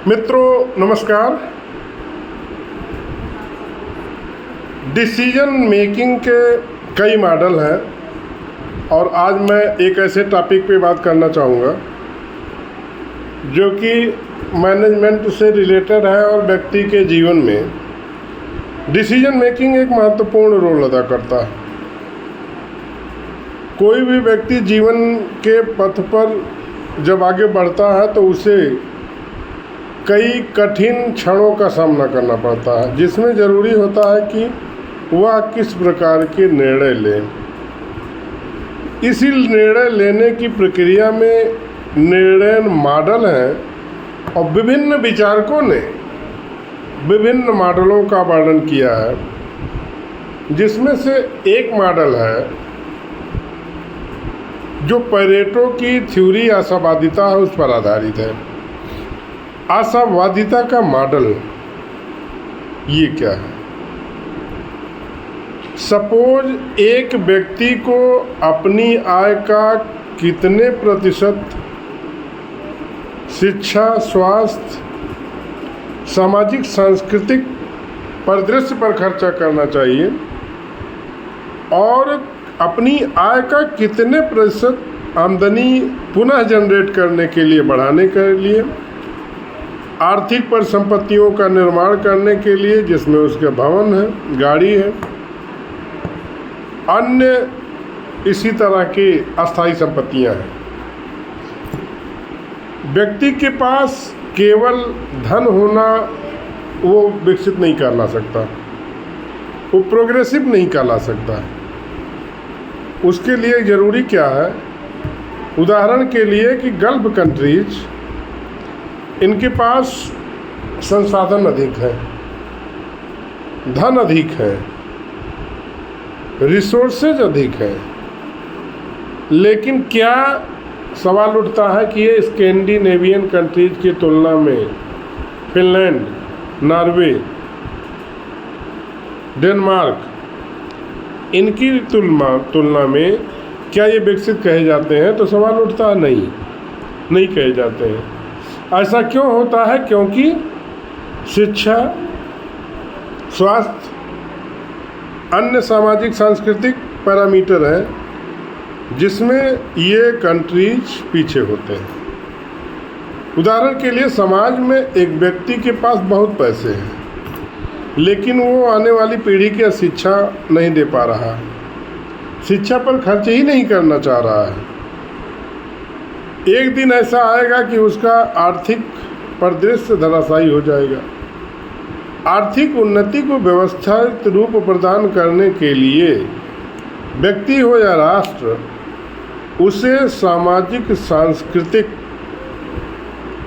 मित्रों नमस्कार। Decision making के कई मॉडल हैं और आज मैं एक ऐसे टॉपिक पे बात करना चाहूँगा जो कि मैनेजमेंट से रिलेटेड है और व्यक्ति के जीवन में डिसीजन मेकिंग एक महत्वपूर्ण रोल अदा करता है। कोई भी व्यक्ति जीवन के पथ पर जब आगे बढ़ता है तो उसे कई कठिन क्षणों का सामना करना पड़ता है, जिसमें ज़रूरी होता है कि वह किस प्रकार के निर्णय लें। इसी निर्णय लेने की प्रक्रिया में निर्णय मॉडल हैं और विभिन्न विचारकों ने विभिन्न मॉडलों का वर्णन किया है, जिसमें से एक मॉडल है जो पैरेटो की थ्योरी आशावादिता है उस पर आधारित है। आशावादिता का मॉडल ये क्या है? सपोज एक व्यक्ति को अपनी आय का कितने प्रतिशत शिक्षा, स्वास्थ्य, सामाजिक सांस्कृतिक परिदृश्य पर खर्चा करना चाहिए और अपनी आय का कितने प्रतिशत आमदनी पुनः जनरेट करने के लिए, बढ़ाने के लिए, आर्थिक परिसंपत्तियों का निर्माण करने के लिए, जिसमें उसके भवन है, गाड़ी है, अन्य इसी तरह की अस्थायी संपत्तियां हैं। व्यक्ति के पास केवल धन होना वो विकसित नहीं कहला सकता, वो प्रोग्रेसिव नहीं कहला सकता। उसके लिए ज़रूरी क्या है? उदाहरण के लिए कि गल्फ कंट्रीज, इनके पास संसाधन अधिक है, धन अधिक है, रिसोर्सेज अधिक है, लेकिन क्या सवाल उठता है कि ये स्कैंडिनेवियन कंट्रीज की तुलना में, फिनलैंड, नॉर्वे, डेनमार्क, इनकी तुलना में क्या ये विकसित कहे जाते हैं? तो सवाल उठता है नहीं कहे जाते हैं। ऐसा क्यों होता है? क्योंकि शिक्षा, स्वास्थ्य, अन्य सामाजिक सांस्कृतिक पैरामीटर हैं जिसमें ये कंट्रीज पीछे होते हैं। उदाहरण के लिए समाज में एक व्यक्ति के पास बहुत पैसे हैं, लेकिन वो आने वाली पीढ़ी की शिक्षा नहीं दे पा रहा है, शिक्षा पर खर्च ही नहीं करना चाह रहा है। एक दिन ऐसा आएगा कि उसका आर्थिक परिदृश्य धराशायी हो जाएगा। आर्थिक उन्नति को व्यवस्थित रूप प्रदान करने के लिए व्यक्ति हो या राष्ट्र, उसे सामाजिक, सांस्कृतिक,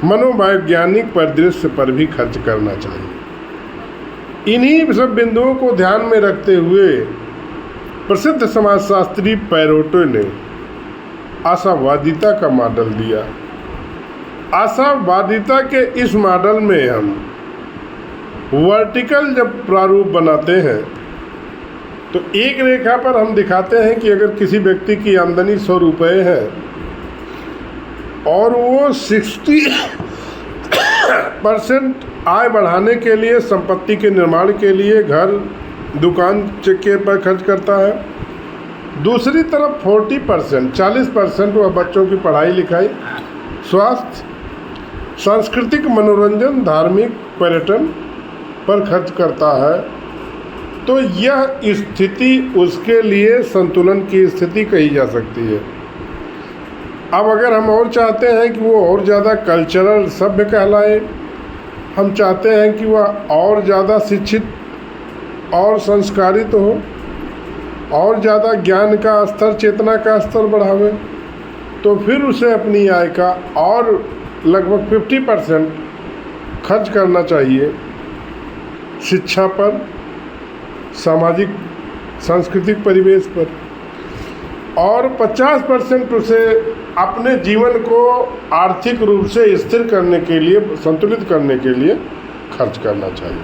मनोवैज्ञानिक परिदृश्य पर भी खर्च करना चाहिए। इन्हीं सब बिंदुओं को ध्यान में रखते हुए प्रसिद्ध समाजशास्त्री पैरेटो ने आशावादिता का मॉडल दिया। आशावादिता के इस मॉडल में हम वर्टिकल जब प्रारूप बनाते हैं तो एक रेखा पर हम दिखाते हैं कि अगर किसी व्यक्ति की आमदनी 100 रुपये है और वो 60% आय बढ़ाने के लिए, संपत्ति के निर्माण के लिए, घर, दुकान के पर खर्च करता है, दूसरी तरफ 40% वह बच्चों की पढ़ाई लिखाई, स्वास्थ्य, सांस्कृतिक मनोरंजन, धार्मिक पर्यटन पर खर्च करता है, तो यह स्थिति उसके लिए संतुलन की स्थिति कही जा सकती है। अब अगर हम और चाहते हैं कि वो और ज़्यादा कल्चरल सभ्य कहलाए, हम चाहते हैं कि वह और ज़्यादा शिक्षित और संस्कारित हो, और ज़्यादा ज्ञान का स्तर, चेतना का स्तर बढ़ावे, तो फिर उसे अपनी आय का और लगभग 50% खर्च करना चाहिए शिक्षा पर, सामाजिक सांस्कृतिक परिवेश पर, और 50% उसे अपने जीवन को आर्थिक रूप से स्थिर करने के लिए, संतुलित करने के लिए खर्च करना चाहिए।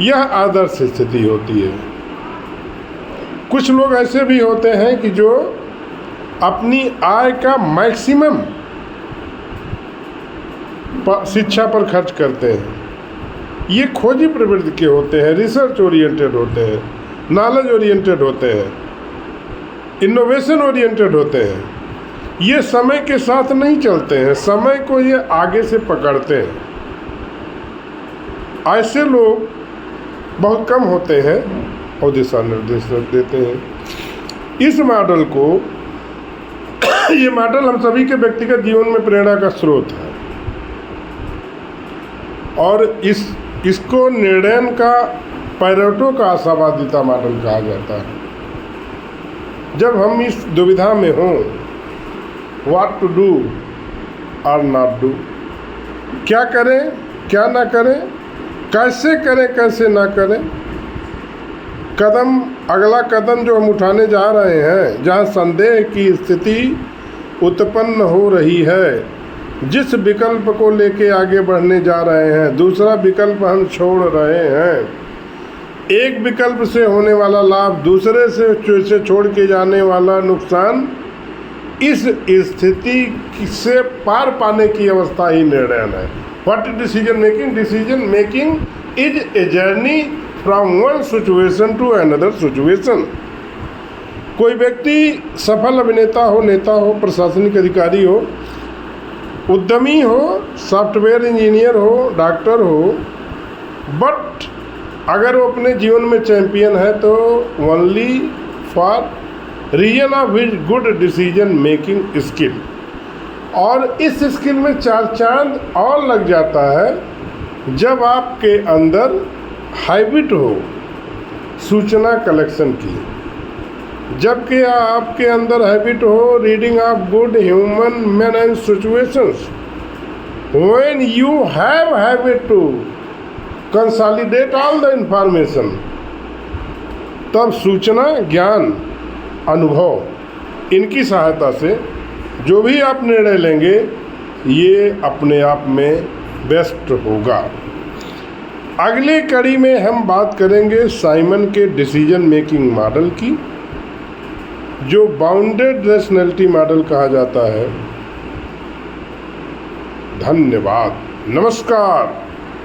यह आदर्श स्थिति होती है। कुछ लोग ऐसे भी होते हैं कि जो अपनी आय का मैक्सिमम शिक्षा पर खर्च करते हैं। ये खोजी प्रवृत्ति के होते हैं, रिसर्च ओरिएंटेड होते हैं, नॉलेज ओरिएंटेड होते हैं, इनोवेशन ओरिएंटेड होते हैं। ये समय के साथ नहीं चलते हैं, समय को ये आगे से पकड़ते हैं। ऐसे लोग बहुत कम होते हैं और दिशा निर्देश देते हैं। इस मॉडल को ये मॉडल हम सभी के व्यक्तिगत जीवन में प्रेरणा का स्रोत है और इसको निर्णय का पैरेटो का आशावादिता मॉडल कहा जाता है। जब हम इस दुविधा में हों, व्हाट टू डू और नॉट डू, क्या करें क्या ना करें, कैसे करें कैसे ना करें, अगला कदम जो हम उठाने जा रहे हैं, जहाँ संदेह की स्थिति उत्पन्न हो रही है, जिस विकल्प को लेके आगे बढ़ने जा रहे हैं, दूसरा विकल्प हम छोड़ रहे हैं। एक विकल्प से होने वाला लाभ, दूसरे से छोड़ के जाने वाला नुकसान, इस स्थिति से पार पाने की अवस्था ही निर्णय है। What is decision making? Decision making is a journey from one situation to another situation. कोई व्यक्ति सफल अभिनेता हो, नेता हो, प्रशासनिक अधिकारी हो, उद्यमी हो, सॉफ्टवेयर इंजीनियर हो, डॉक्टर हो, बट अगर वो अपने जीवन में चैंपियन है तो only for reason of his good decision making skill. और इस स्किल में 4 चांद और लग जाता है जब आपके अंदर हैबिट हो सूचना कलेक्शन की, जबकि आपके अंदर हैबिट हो reading of good human man and situations. When you have habit to consolidate all the information, तब सूचना, ज्ञान, अनुभव, इनकी सहायता से जो भी आप निर्णय लेंगे ये अपने आप में बेस्ट होगा। अगली कड़ी में हम बात करेंगे साइमन के डिसीजन मेकिंग मॉडल की, जो बाउंडेड रैशनैलिटी मॉडल कहा जाता है। धन्यवाद, नमस्कार।